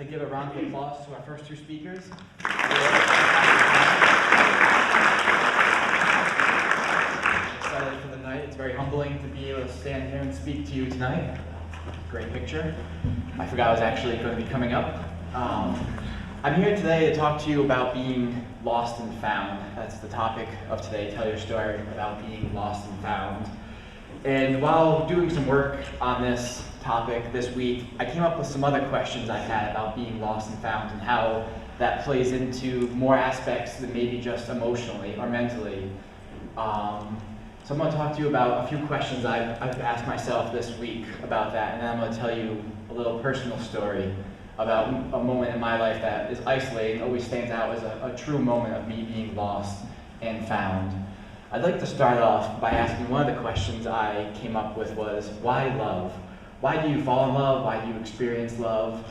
to give a round of applause to our first two speakers. Excited for the night. It's very humbling to be able to stand here and speak to you tonight. Great picture. I forgot I was actually going to be coming up. I'm here today to talk to you about being lost and found. That's the topic of today. Tell your story about being lost and found. And while doing some work on this topic this week, I came up with some other questions I had about being lost and found and how that plays into more aspects than maybe just emotionally or mentally. So I'm going to talk to you about a few questions I've asked myself this week about that, and then I'm going to tell you a little personal story about a moment in my life that is isolating, always stands out as a true moment of me being lost and found. I'd like to start off by asking one of the questions I came up with was, why love? Why do you fall in love? Why do you experience love?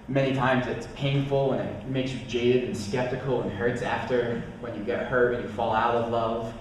Many times it's painful and it makes you jaded and skeptical and hurts after when you get hurt and you fall out of love.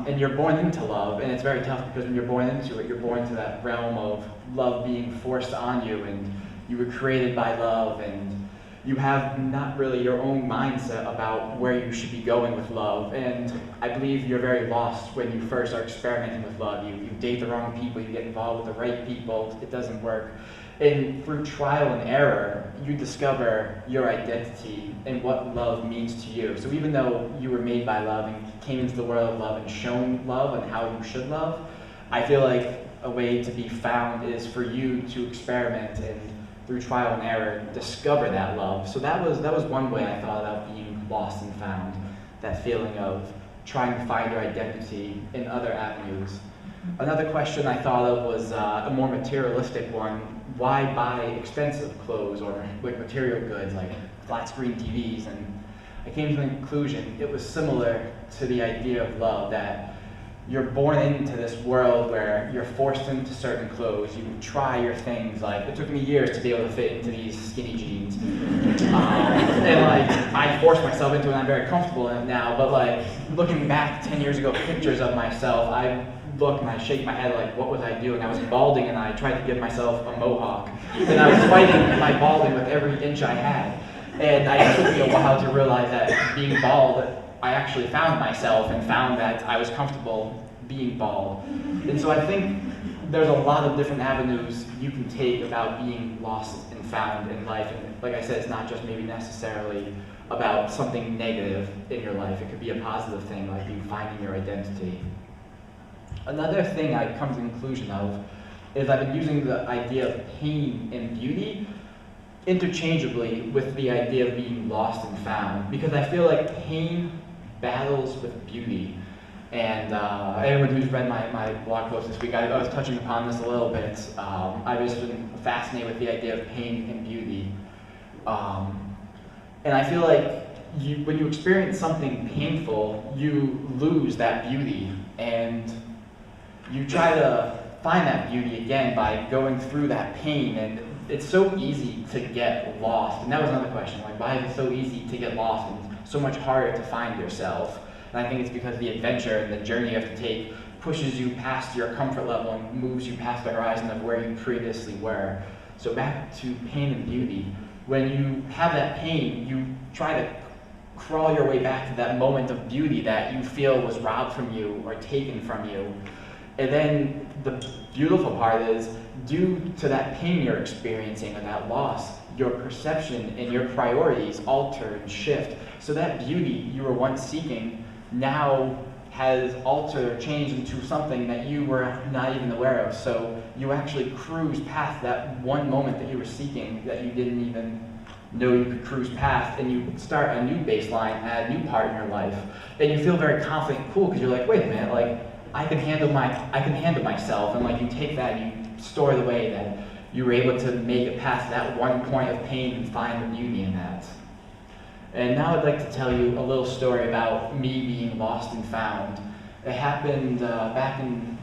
And you're born into love, and it's very tough because when you're born into it, you're born into that realm of love being forced on you, and you were created by love, and you have not really your own mindset about where you should be going with love. And I believe you're very lost when you first are experimenting with love. You date the wrong people, you get involved with the right people, it doesn't work. And through trial and error, you discover your identity and what love means to you. So even though you were made by love and came into the world of love and shown love and how you should love, I feel like a way to be found is for you to experiment and through trial and error, discover that love. So that was one way I thought about being lost and found, that feeling of trying to find your identity in other avenues. Another question I thought of was a more materialistic one. Why buy expensive clothes or like material goods like flat screen TVs? And I came to the conclusion it was similar to the idea of love, that you're born into this world where you're forced into certain clothes. You try your things. Like, it took me years to be able to fit into these skinny jeans. And like, I forced myself into it and I'm very comfortable in it now, but like, looking back 10 years ago, pictures of myself, I look and I shake my head like, what was I doing? I was balding and I tried to give myself a mohawk. And I was fighting my balding with every inch I had. And it took me a while to realize that being bald, I actually found myself and found that I was comfortable being bald. And so I think there's a lot of different avenues you can take about being lost and found in life. And like I said, it's not just maybe necessarily about something negative in your life. It could be a positive thing, like you finding your identity. Another thing I've come to the conclusion of is I've been using the idea of pain and beauty interchangeably with the idea of being lost and found, because I feel like pain battles with beauty. And anyone who's read my blog post this week, I was touching upon this a little bit. I've just been fascinated with the idea of pain and beauty. And I feel like when you experience something painful, you lose that beauty, and you try to find that beauty again by going through that pain. And it's so easy to get lost. And that was another question, like, why is it so easy to get lost and so much harder to find yourself? And I think it's because the adventure and the journey you have to take pushes you past your comfort level and moves you past the horizon of where you previously were. So back to pain and beauty. When you have that pain, you try to crawl your way back to that moment of beauty that you feel was robbed from you or taken from you. And then the beautiful part is, due to that pain you're experiencing and that loss, your perception and your priorities alter and shift. So that beauty you were once seeking now has altered or changed into something that you were not even aware of. So you actually cruise past that one moment that you were seeking that you didn't even know you could cruise past, and you start a new baseline at a new part in your life. And you feel very confident and cool because you're like, wait a minute, like, I can handle myself, and like you take that and you store it away, that you were able to make it past that one point of pain and find the beauty in that. And now I'd like to tell you a little story about me being lost and found. It happened back in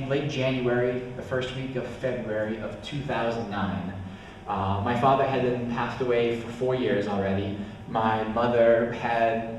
late January, the first week of February of 2009. My father had been passed away for 4 years already. My mother had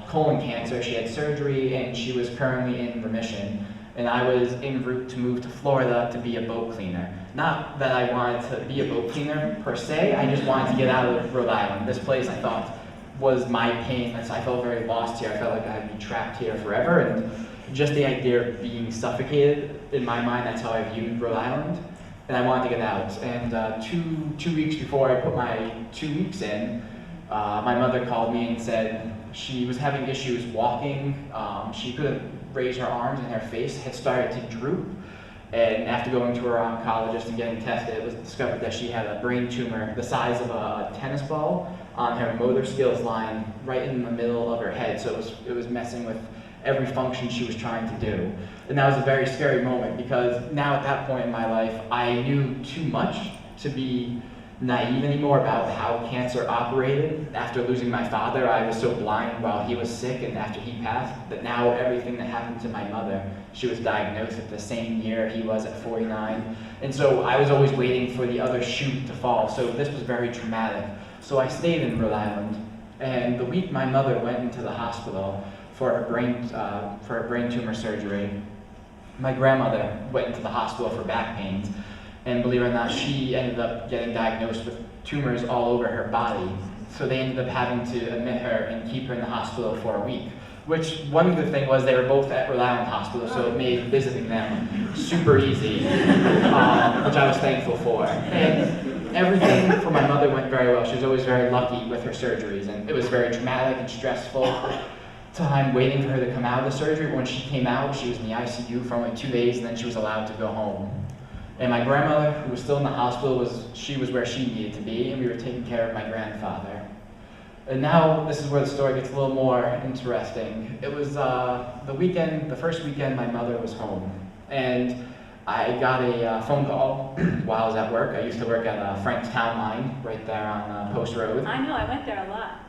colon cancer. She had surgery and she was currently in remission. and I was en route to move to Florida to be a boat cleaner. Not that I wanted to be a boat cleaner per se, I just wanted to get out of Rhode Island. This place I thought was my pain, and so I felt very lost here. I felt like I'd be trapped here forever, and just the idea of being suffocated, in my mind, that's how I viewed Rhode Island, and I wanted to get out. And two weeks before I put my 2 weeks in, my mother called me and said she was having issues walking. She couldn't raise her arms, and her face had started to droop. And after going to her oncologist and getting tested, it was discovered that she had a brain tumor the size of a tennis ball on her motor skills line right in the middle of her head. So it was messing with every function she was trying to do. And that was a very scary moment, because now at that point in my life, I knew too much to be naive anymore about how cancer operated. After losing my father, I was so blind while he was sick and after he passed, that now everything that happened to my mother, she was diagnosed at the same year he was at 49. And so I was always waiting for the other shoe to fall. So this was very traumatic. So I stayed in Rhode Island, and the week my mother went into the hospital for her brain tumor surgery, my grandmother went into the hospital for back pains. And believe it or not, she ended up getting diagnosed with tumors all over her body. So they ended up having to admit her and keep her in the hospital for a week. Which, one good thing was they were both at Rhode Island Hospital, so it made visiting them super easy, which I was thankful for. And everything for my mother went very well. She was always very lucky with her surgeries, and it was very traumatic and stressful time waiting for her to come out of the surgery. When she came out, she was in the ICU for only 2 days, and then she was allowed to go home. And my grandmother, who was still in the hospital, was where she needed to be, and we were taking care of my grandfather. And now, this is where the story gets a little more interesting. It was the first weekend my mother was home, and I got a phone call while I was at work. I used to work at Frank's Town Line, right there on Post Road. I know, I went there a lot.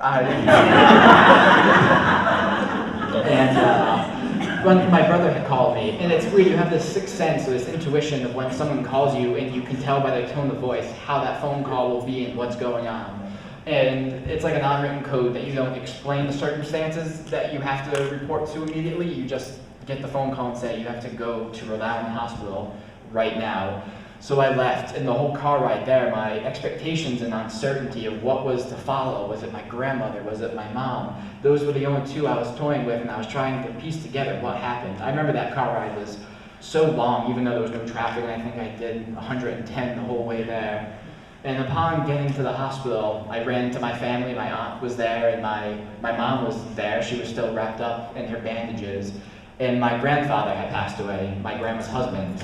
And when my brother had called me, and it's weird, you have this sixth sense or this intuition of when someone calls you, and you can tell by their tone of voice how that phone call will be and what's going on. And it's like an unwritten code that you don't explain the circumstances that you have to report to immediately. You just get the phone call and say you have to go to Rhode Island Hospital right now. So I left, and the whole car ride there, my expectations and uncertainty of what was to follow, was it my grandmother, was it my mom? Those were the only two I was toying with, and I was trying to piece together what happened. I remember that car ride was so long, even though there was no traffic, and I think I did 110 the whole way there. And upon getting to the hospital, I ran into my family. My aunt was there, and my mom was there. She was still wrapped up in her bandages. And my grandfather had passed away, my grandma's husband.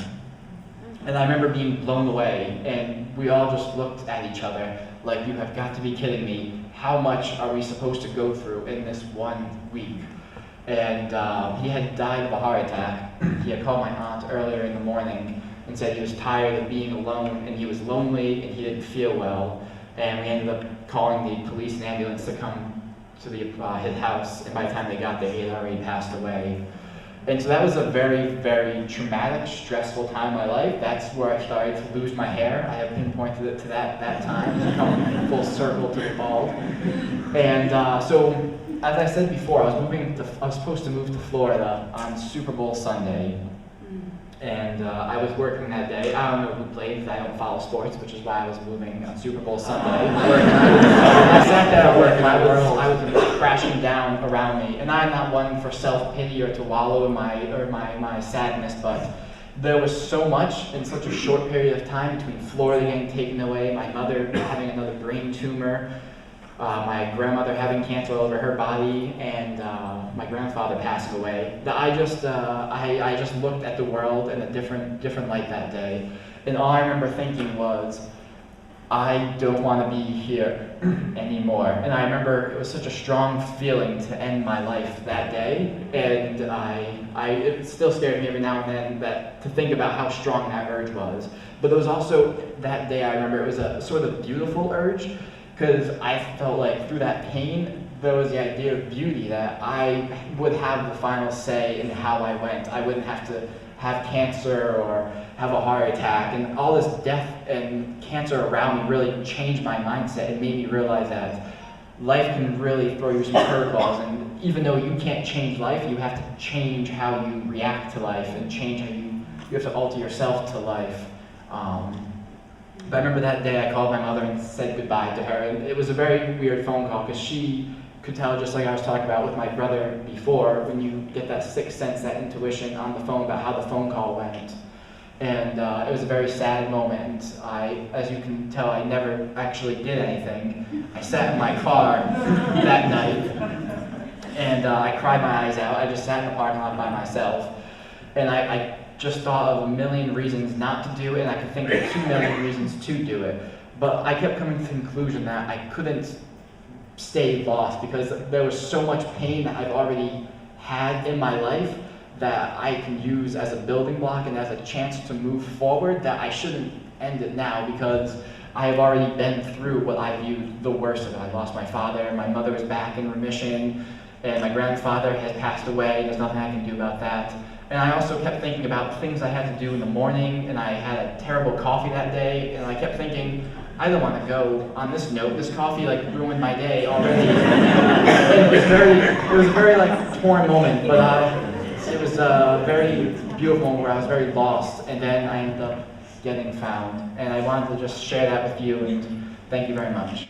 And I remember being blown away, and we all just looked at each other like, you have got to be kidding me. How much are we supposed to go through in this 1 week? And he had died of a heart attack. He had called my aunt earlier in the morning and said he was tired of being alone, and he was lonely, and he didn't feel well. And we ended up calling the police and ambulance to come to his house, and by the time they got there, he had already passed away. And so that was a very, very traumatic, stressful time in my life. That's where I started to lose my hair. I have pinpointed it to that time, to come full circle to the bald. And so, as I said before, I was supposed to move to Florida on Super Bowl Sunday. And I was working that day. I don't know who played, because I don't follow sports, which is why I was moving on Super Bowl Sunday. I sat there at work, and I was crashing down around me. And I'm not one for self-pity or to wallow in my sadness, but there was so much in such a short period of time, between Florida getting taken away, my mother having another brain tumor, my grandmother having cancer all over her body, and my grandfather passing away, that I just looked at the world in a different light that day. And all I remember thinking was, I don't want to be here anymore. And I remember it was such a strong feeling to end my life that day, and it still scared me every now and then to think about how strong that urge was. But it was also, that day I remember, it was a sort of beautiful urge, because I felt like through that pain, there was the idea of beauty, that I would have the final say in how I went. I wouldn't have to have cancer or have a heart attack, and all this death and cancer around me really changed my mindset and made me realize that life can really throw you some curveballs, and even though you can't change life, you have to change how you react to life and change how you have to alter yourself to life. But I remember that day I called my mother and said goodbye to her, and it was a very weird phone call because she could tell, just like I was talking about with my brother before, when you get that sixth sense, that intuition on the phone about how the phone call went. And it was a very sad moment. As you can tell, I never actually did anything. I sat in my car that night, and I cried my eyes out. I just sat in the parking lot by myself, and I just thought of a million reasons not to do it, and I could think of 2 million reasons to do it. But I kept coming to the conclusion that I couldn't stay lost because there was so much pain that I've already had in my life that I can use as a building block and as a chance to move forward, that I shouldn't end it now because I have already been through what I viewed the worst of it. I lost my father, my mother is back in remission, and my grandfather has passed away. There's nothing I can do about that. And I also kept thinking about things I had to do in the morning, and I had a terrible coffee that day, and I kept thinking, I don't want to go on this note. This coffee like ruined my day already. It was a very like torn moment, but it was a very beautiful moment where I was very lost, and then I ended up getting found. And I wanted to just share that with you, and thank you very much.